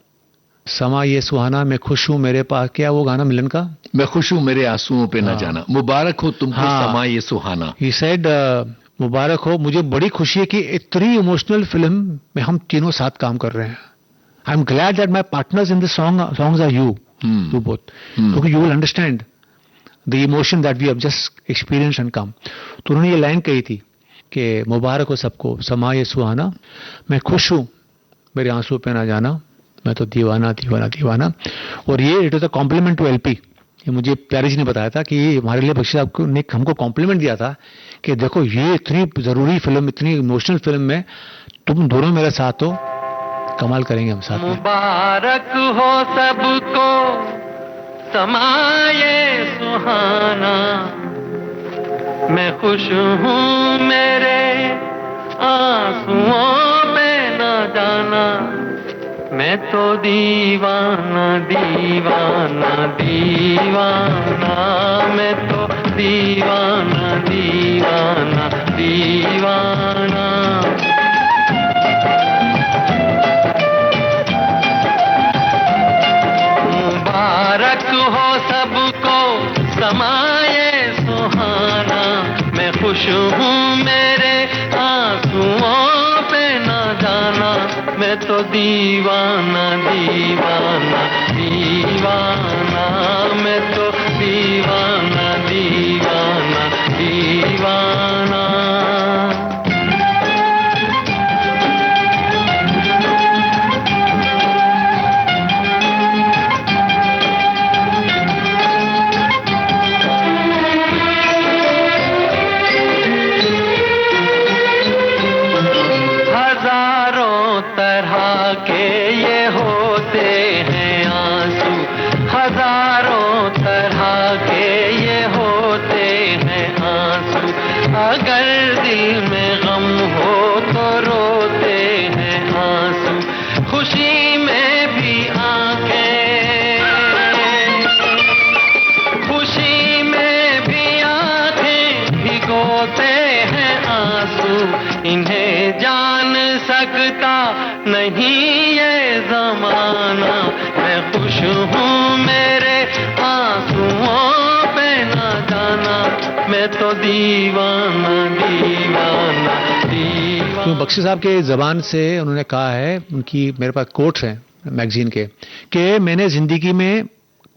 समा ये सुहाना मैं खुश हूं मेरे पास, क्या वो गाना मिलन का, मैं खुश हूं मेरे आंसुओं पे न जाना, मुबारक हो तुमको समा ये सुहाना। ही सेड मुबारक हो, मुझे बड़ी खुशी है कि इतनी इमोशनल फिल्म में हम तीनों साथ काम कर रहे हैं। I am glad that my partners in this songs are you both, क्योंकि you will understand the emotion that we have just experience and come. तो उन्होंने ये लाइन कही थी कि मुबारक हो सबको समा ये सुहाना, मैं खुश हूं मेरे आंसू पे ना जाना, मैं तो दीवाना दीवाना दीवाना। और ये it is a compliment to LP. ये मुझे प्यारे जी ने बताया था कि हमारे लिए बख्शी साहब ने हमको कॉम्प्लीमेंट दिया था कि देखो ये इतनी जरूरी फिल्म, इतनी इमोशनल फिल्म में तुम दोनों मेरे साथ हो, कमाल करेंगे हम साथ में। मुबारक हो सबको समाये सुहाना, मैं खुश हूँ मेरे आंसुओं पे न जाना, मैं तो दीवाना दीवाना दीवाना, मैं तो दीवाना दीवाना दीवाना। मुबारक हो सबको समाये सुहाना, मैं खुश हूँ मेरे आंसुओं पे न जाना, मैं तो दीवाना दीवाना दीवाना, मैं तो दीवाना दीवाना दीवाना। अगर दिल में गम हो तो रोते हैं आंसू, खुशी में भी आंखें, खुशी में भी आंखें भिगोते हैं आंसू, इन्हें जान सकता नहीं ये जमाना, मैं खुश हूँ मेरे आंसुओं पे न जाना, मैं तो दीवाना दीवाना दीवाना। तो बख्शी साहब के जबान से उन्होंने कहा है, उनकी मेरे पास कोट्स हैं मैगजीन के, कि मैंने जिंदगी में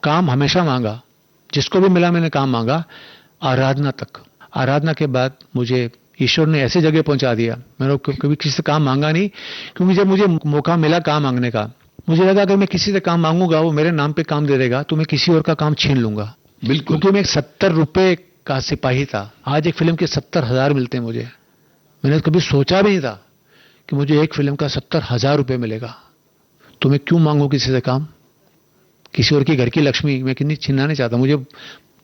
काम हमेशा मांगा, जिसको भी मिला मैंने काम मांगा, आराधना तक। आराधना के बाद मुझे ईश्वर ने ऐसे जगह पहुंचा दिया, मैंने कभी किसी से काम मांगा नहीं, क्योंकि जब मुझे मौका मिला काम मांगने का, मुझे लगा अगर मैं किसी से काम मांगूंगा वो मेरे नाम पे काम दे देगा तो मैं किसी और का काम छीन लूंगा। बिल्कुल, क्योंकि मैं 70 रुपए का सिपाही था, आज एक फिल्म के 70,000 मिलते हैं मुझे। मैंने कभी सोचा भी नहीं था कि मुझे एक फिल्म का 70,000 रुपए मिलेगा, तो मैं क्यों मांगू किसी से काम? किसी और की घर की लक्ष्मी मैं कितनी छीनना नहीं चाहता, मुझे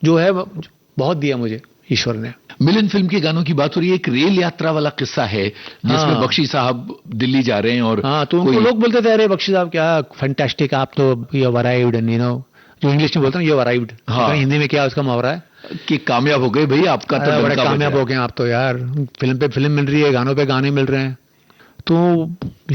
जो है बहुत दिया मुझे ईश्वर ने। मिलन फिल्म के गानों की बात हो रही है, एक रेल यात्रा वाला किस्सा है जिसमें बख्शी साहब दिल्ली जा रहे हैं और तो उनको लोग बोलते थे अरे बख्शी साहब क्या फैंटास्टिक, आप तो यू अराइव्ड, यू नो, जो इंग्लिश में बोलते हैं यू अराइव्ड, हिंदी में क्या उसका मुहावरा है कि कामयाब हो गए भाई, आपका तो बड़े कामयाब हो गए आप तो यार, फिल्म पे फिल्म मिल रही है, गानों पे गाने मिल रहे हैं। तो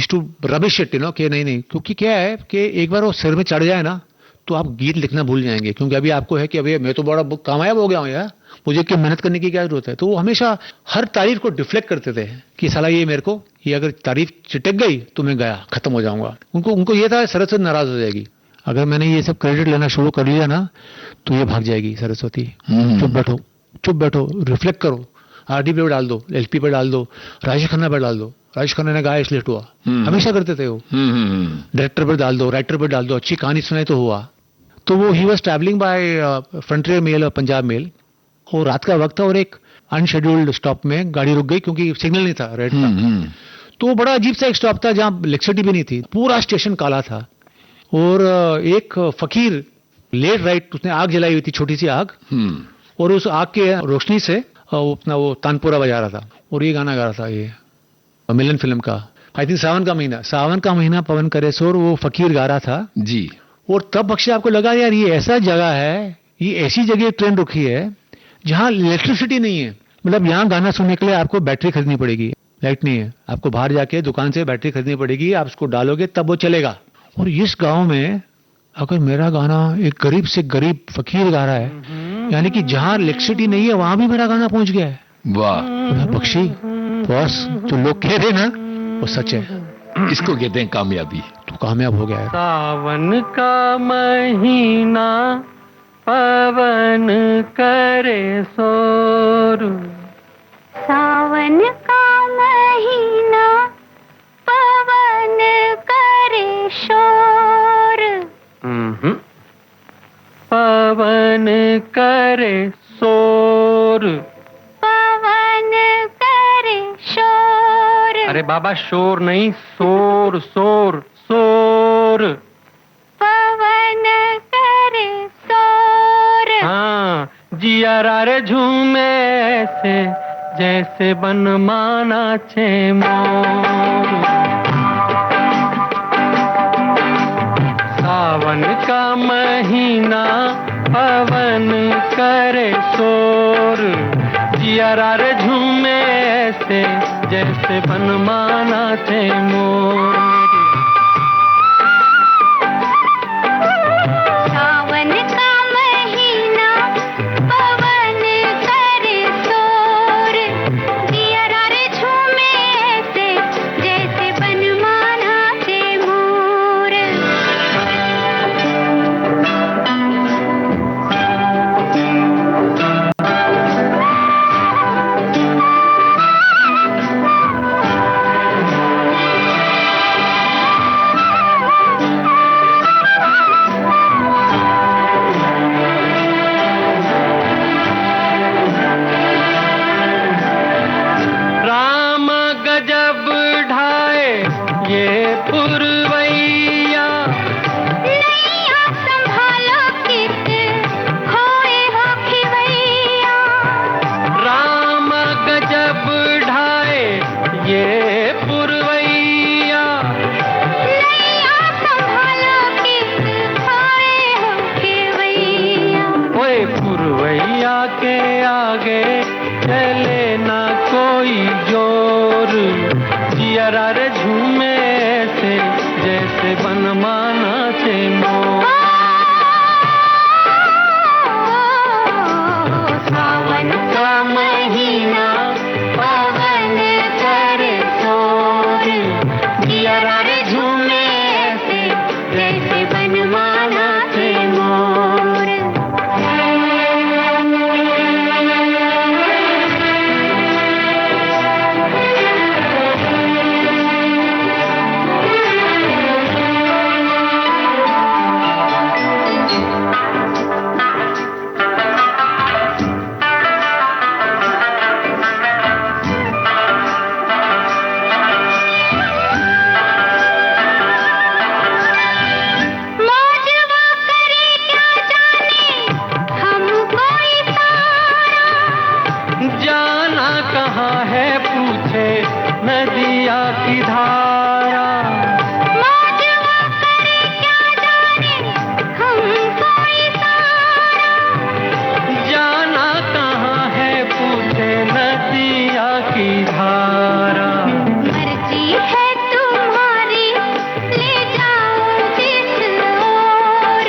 to rubbish it, you know, कि नहीं, क्योंकि क्या है कि एक बार वो सिर में चढ़ जाए ना तो आप गीत लिखना भूल जाएंगे, क्योंकि अभी आपको है कि अभी मैं तो बड़ा कामयाब हो गया हूँ यार, मुझे क्यों मेहनत करने की क्या जरूरत है। तो वो हमेशा हर तारीफ को डिफ्लेक्ट करते थे कि साला ये मेरे को, ये अगर तारीफ चिटक गई तो मैं गया, खत्म हो जाऊंगा। उनको ये था सरस्वती नाराज हो जाएगी, अगर मैंने ये सब क्रेडिट लेना शुरू कर लिया ना तो ये भाग जाएगी सरस्वती। चुप बैठो, रिफ्लेक्ट करो, आरडी पे डाल दो, एलपी पे डाल दो, राजेश खन्ना पे डाल दो, राजेश खन्ना ने गाया इसलिए हुआ, हमेशा करते थे वो। डायरेक्टर पे डाल दो, राइटर पे डाल दो, अच्छी कहानी सुनाई तो हुआ। तो वो he was travelling by Frontier Mail और पंजाब मेल, और रात का वक्त था और एक अनशेड्यूल्ड स्टॉप में गाड़ी रुक गई क्योंकि सिग्नल नहीं था, रेड था। तो बड़ा अजीब सा एक स्टॉप था जहां इलेक्ट्रिसिटी भी नहीं थी, पूरा स्टेशन काला था, और एक फकीर लेट राइट, उसने आग जलाई हुई थी, छोटी सी आग, और उस आग के रोशनी से अपना वो तानपुरा बजा रहा था और ये गाना गा रहा था, ये मिलन फिल्म का, आई थिंक सावन का महीना पवन करे शोर, वो फकीर गा रहा था जी। और तब बख्शी आपको लगा यार ये ऐसा जगह है, ये ऐसी जगह ट्रेन रुकी है जहां इलेक्ट्रिसिटी नहीं है, मतलब यहाँ गाना सुनने के लिए आपको बैटरी खरीदनी पड़ेगी, लाइट नहीं है, आपको बाहर जाके दुकान से बैटरी खरीदनी पड़ेगी, आप उसको डालोगे तब वो चलेगा। और इस गांव में अगर मेरा गाना एक गरीब से गरीब फकीर गा रहा है, यानी कि जहां इलेक्ट्रिसिटी नहीं है वहां भी मेरा गाना पहुंच गया है। वाह बख्शी बॉस, जो लोग कह रहे ना वो सच है, इसको कहते हैं कामयाबी। तो कामयाब हो गया है। सावन का महीना पवन करे शोर, सावन का महीना पवन करे शोर, पवन करे शोर, पवन करे शोर। अरे बाबा शोर नहीं, शोर शोर शोर, पवन करे शोर। हाँ, जिया रे झूमे ऐसे जैसे बन माना छे मोर। सावन का महीना पवन करे शोर, जिया रे झूमे ऐसे जैसे बन माना छे मोर। सावन का महीना पवन करे शोर, जिया रे झूमे ऐसे जैसे बनमाना से मोर। राम गजब ढाए ये पुरवैया, नैया संभालो कित खोए हो खिवैया। राम गजब ढाए ये पुरवैया, नैया संभालो कित खोए हो खिवैया। ओए पुरवैया के आगे चले ना कोई जोर, जिया रे झूमे ऐसे जैसे बनमाना से मोर। सावन का महीना पवन करे शोर, जिया रे झूमे ऐसे जैसे बनमाना से मोर। मौज वो करे क्या जाने हमको इशारा, जाना कहाँ है पूछे नदिया की धारा। मौज वो करे क्या जाने हमको इशारा। जाना कहाँ है पूछे नदिया की धारा। मर्जी है तुम्हारी ले जाओ जिस ओर,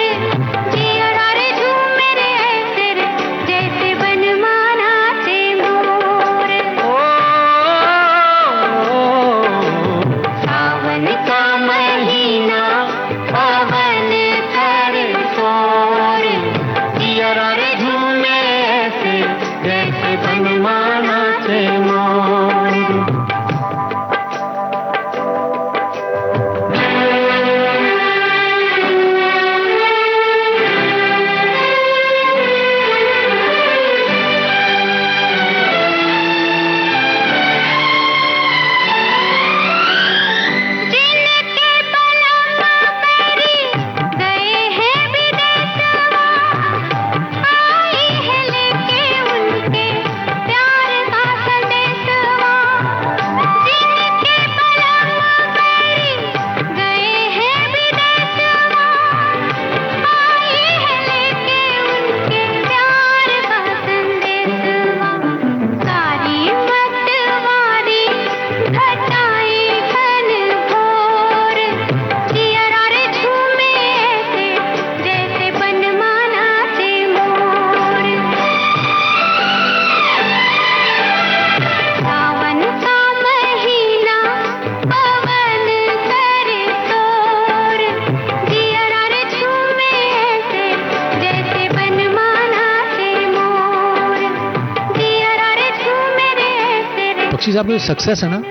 बख्शी साहब की सक्सेस है ना,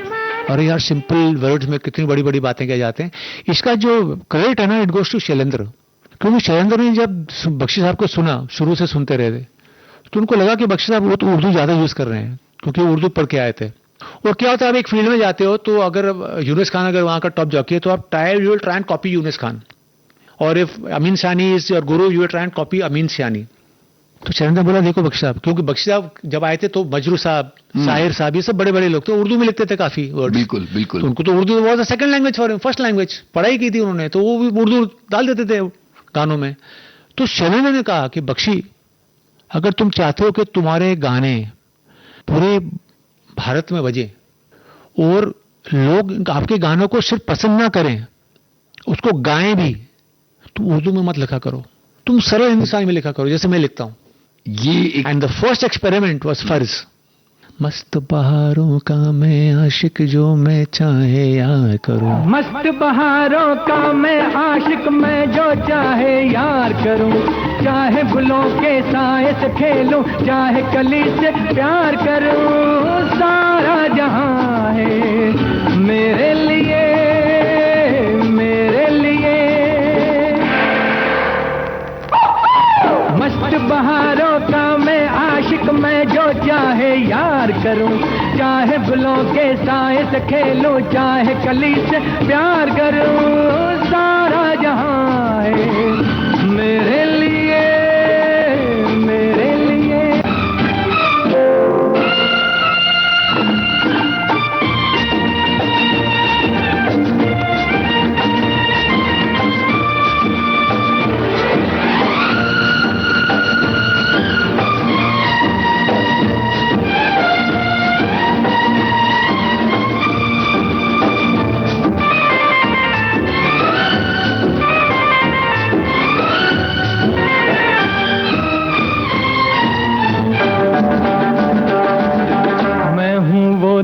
अरे यार सिंपल वर्ड्स में कितनी बड़ी बड़ी बातें कह जाते हैं, इसका जो क्रेडिट है ना इट गोज टू शैलेंद्र। क्योंकि शैलेंद्र ने जब बख्शी साहब को सुना, शुरू से सुनते रहे थे, तो उनको लगा कि बख्शी साहब वो तो उर्दू ज्यादा यूज कर रहे हैं क्योंकि उर्दू पढ़ के आए थे। और क्या होता है, आप एक फील्ड में जाते हो तो अगर यूनुस खान अगर वहां का टॉप जॉकी है तो आप you will try and copy Yunus Khan, और if Amin Sani is your guru you will try and copy Amin Sani. तो शैलेंद्र बोला देखो बख्शी साहब, क्योंकि बख्शी साहब जब आए थे तो मजरू साहब, साहिर साहब, ये सब बड़े बड़े लोग थे, उर्दू में लिखते थे काफी वर्ड्स। बिल्कुल बिल्कुल। तो उनको तो Urdu was the second language for first language, पढ़ाई की थी उन्होंने, तो वो भी उर्दू डाल देते थे गानों में। तो शैलेंद्र ने कहा कि बख्शी अगर तुम चाहते हो कि तुम्हारे गाने पूरे भारत में बजे और लोग आपके गानों को सिर्फ पसंद ना करें, उसको गाएं भी, तो उर्दू में मत लिखा करो, तुम सरल हिंदुस्तानी में लिखा करो जैसे मैं लिखता हूं। ये एक and the first experiment was फर्ज। मस्त बहारों का मैं आशिक जो मैं चाहे यार करूं, मस्त बहारों का मैं आशिक मैं जो चाहे यार करूं, चाहे गुलों के साए से खेलूं, चाहे कली से प्यार करूं, सारा जहां है मेरे लिए, मेरे लिए। मस्त बहारों का मैं आशिक मैं जो चाहे यार करूं, चाहे गुलों के साए से खेलूं, चाहे कली से प्यार करूं, सारा जहां है मेरे लिए, मेरे लिए।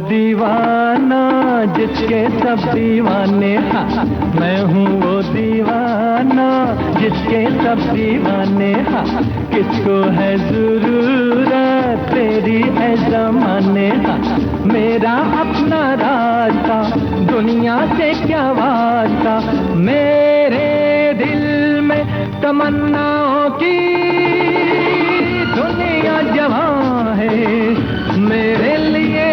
दीवाना जिसके सब दीवाने, हाँ मैं हूँ वो दीवाना जिसके सब दीवाने, हाँ किसको है जरूरत तेरी है ज़माने, हाँ मेरा अपना रास्ता दुनिया से क्या वास्ता, मेरे दिल में तमन्नाओं की दुनिया जवां है मेरे लिए,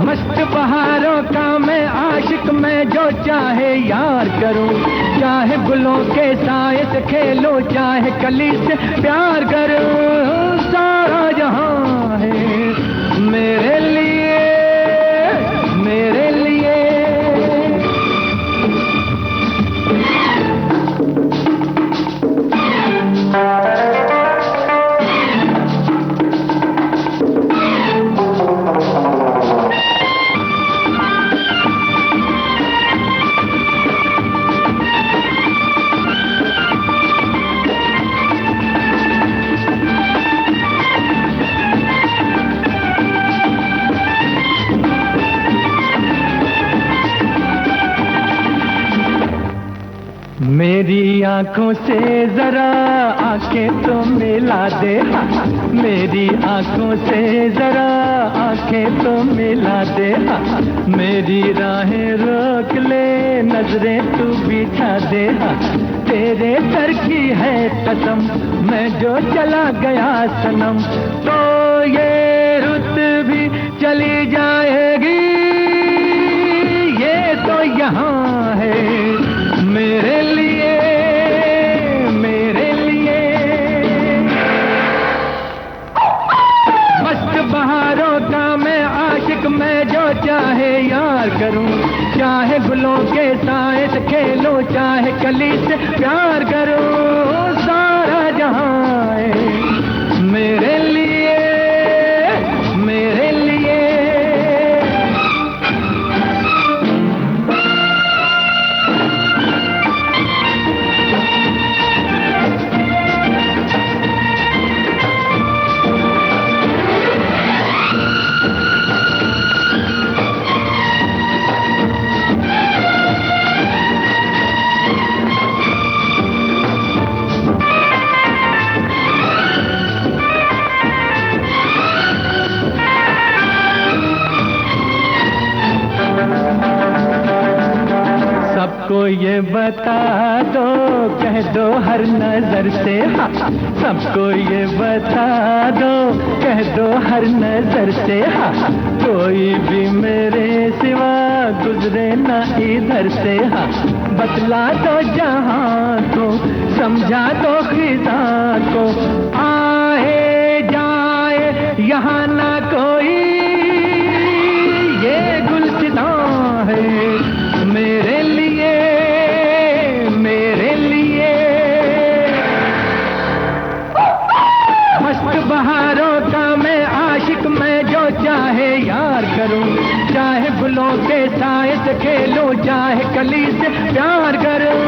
मस्त बहारों का मैं आशिक मैं जो चाहे यार करूं, चाहे गुलों के साए से खेलूं, चाहे कली से प्यार करूं, सारा जहां है मेरे लिए, मेरे लिए। मेरी आंखों से जरा आंखें तो मिला दे, मेरी आंखों से जरा आंखें तो मिला दे, मेरी राहें रोक ले नजरें तू बिछा दे, तेरे सर की है कसम मैं जो चला गया सनम, तो ये रुत भी चली जाएगी, ये तो यहाँ है मेरे लिए, मेरे लिए। मस्त बहारों का मैं आशिक मैं जो चाहे यार करूं, चाहे गुलों के साए से खेलूं, चाहे कली से प्यार करूं, सारा जहां है मेरे लिए, मेरे लिए। बता दो, कह दो हर नजर से, हाँ सबको ये बता दो, कह दो हर नजर से, हाँ कोई भी मेरे सिवा गुजरे ना इधर से, हाँ बतला दो जहां को, समझा दो खिजा को, आए जाए यहाँ ना कोई, ये गुलसितां है मेरे लिए, मेरे लिए। मस्त बहारों का मैं आशिक, मैं जो चाहे यार करूं, चाहे गुलों के साए से खेलूं, चाहे कली से प्यार करूं,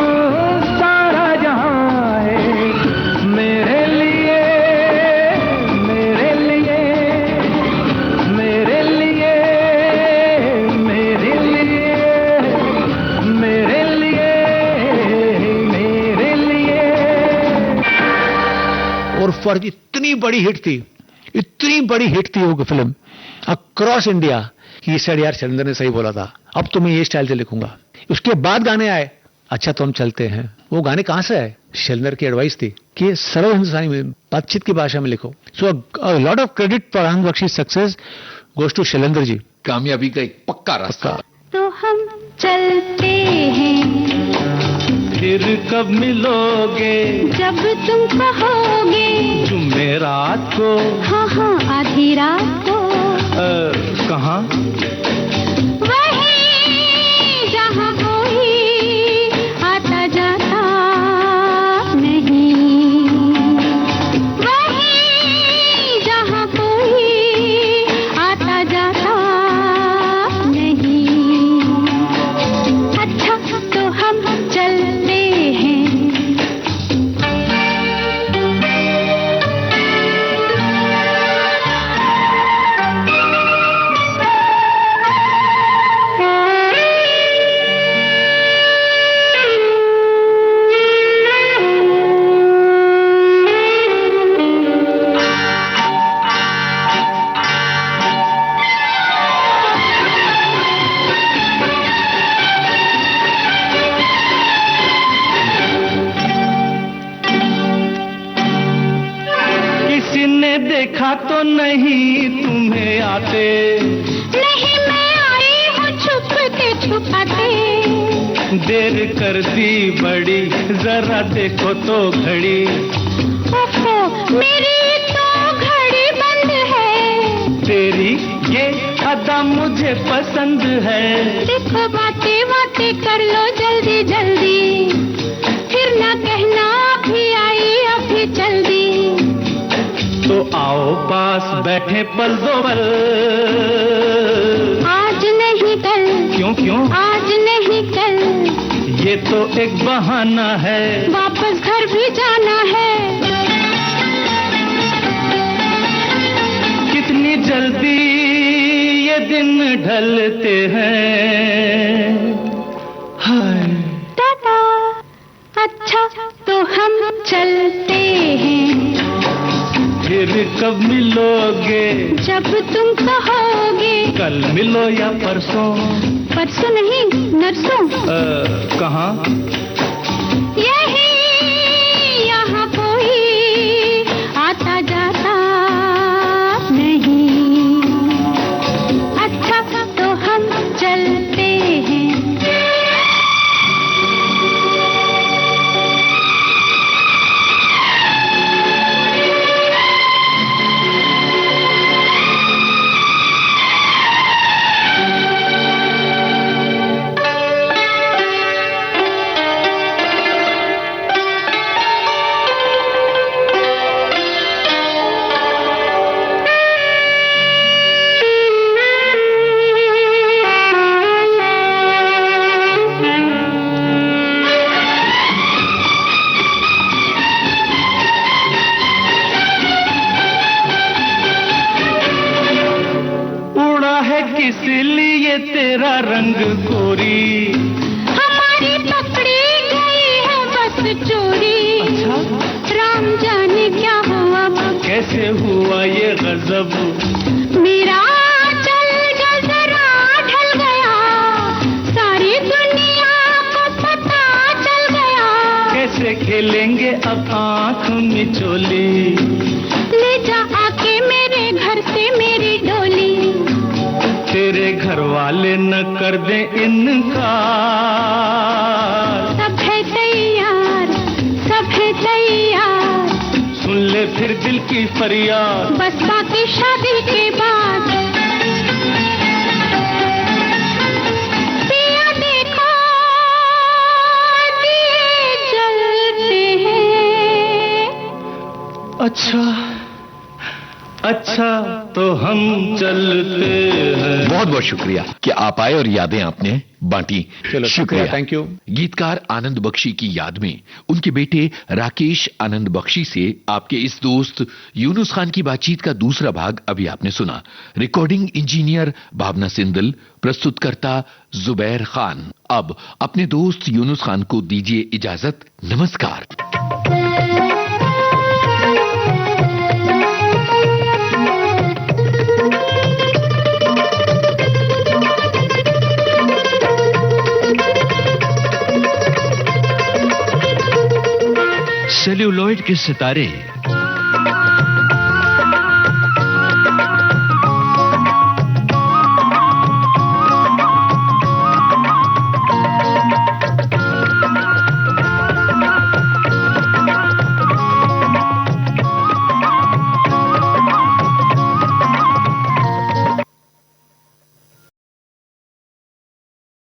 सारा जहां है मेरे लिए, मेरे लिए, मेरे लिए, मेरे लिए, मेरे लिए, मेरे लिए। और फर्ज इतनी बड़ी हिट थी, इतनी बड़ी हिट थी वो फिल्म अक्रॉस इंडिया कि इस साइड यार शैलेंद्र ने सही बोला था, अब तो मैं ये स्टाइल से लिखूंगा। उसके बाद गाने आए, अच्छा तो हम चलते हैं। वो गाने कहां से आए? शैलेंद्र की एडवाइस थी कि सरल हिंदुस्तानी में बातचीत की भाषा में लिखो। So lot of credit for Anand Bakshi success goes to Shailendra ji. कामयाबी का एक पक्का रास्ता। तो हम चलते हैं, फिर कब मिलोगे, जब तुम कहोगे, जुमेरात को, हाँ हाँ आधी रात को, कहाँ? वहीं जहाँ कोई आता जाता नहीं, वहीं जहाँ कोई आता जाता नहीं। अच्छा तो हम चलते हैं, किसी ने देखा तो नहीं तुम्हें आते, नहीं मैं आई हूँ छुप के छुपाते, देर कर दी बड़ी, जरा देखो तो घड़ी, ओहो मेरी तो घड़ी बंद है, तेरी ये अदा मुझे पसंद है। देखो बातें बातें कर लो जल्दी जल्दी, फिर ना कहना अभी आई अभी जल्दी। तो आओ पास बैठे पल दो पल, आज नहीं कल, क्यों क्यों? आज नहीं कल, ये तो एक बहाना है, वापस घर भी जाना है। कितनी जल्दी ये दिन ढलते हैं, हाय। टाटा, अच्छा तो हम चलते हैं, फिर कब मिलोगे, जब तुम कहोगे, कल मिलो या परसों, परसों नहीं नरसों, कहाँ? यही यहाँ कोई आता जाता नहीं। अच्छा तो हम चलते हैं, किस लिए तेरा रंग गोरी, हमारी पकड़ी गई है बस चोरी। अच्छा? राम जाने क्या हुआ, कैसे हुआ ये गजब, मेरा चल जरा ढल गया, सारी दुनिया को पता आँख मिचोली, ले जा आके मेरे घर से मेरी डोली, तेरे घर वाले न कर दे इनकार। सब है तैयार, सब है तैयार, सुन ले फिर दिल की फरियाद, बस बाकी शादी के बाद। पिया देखो दिए जलते हैं। अच्छा अच्छा तो हम चलते हैं। बहुत बहुत शुक्रिया कि आप आए और यादें आपने बांटी। चलो शुक्रिया, थैंक यू। गीतकार आनंद बख्शी की याद में उनके बेटे राकेश आनंद बख्शी से आपके इस दोस्त यूनुस खान की बातचीत का दूसरा भाग अभी आपने सुना। रिकॉर्डिंग इंजीनियर भावना सिंदल, प्रस्तुतकर्ता जुबैर खान। अब अपने दोस्त यूनुस खान को दीजिए इजाजत। नमस्कार। सेल्यूलॉइड के सितारे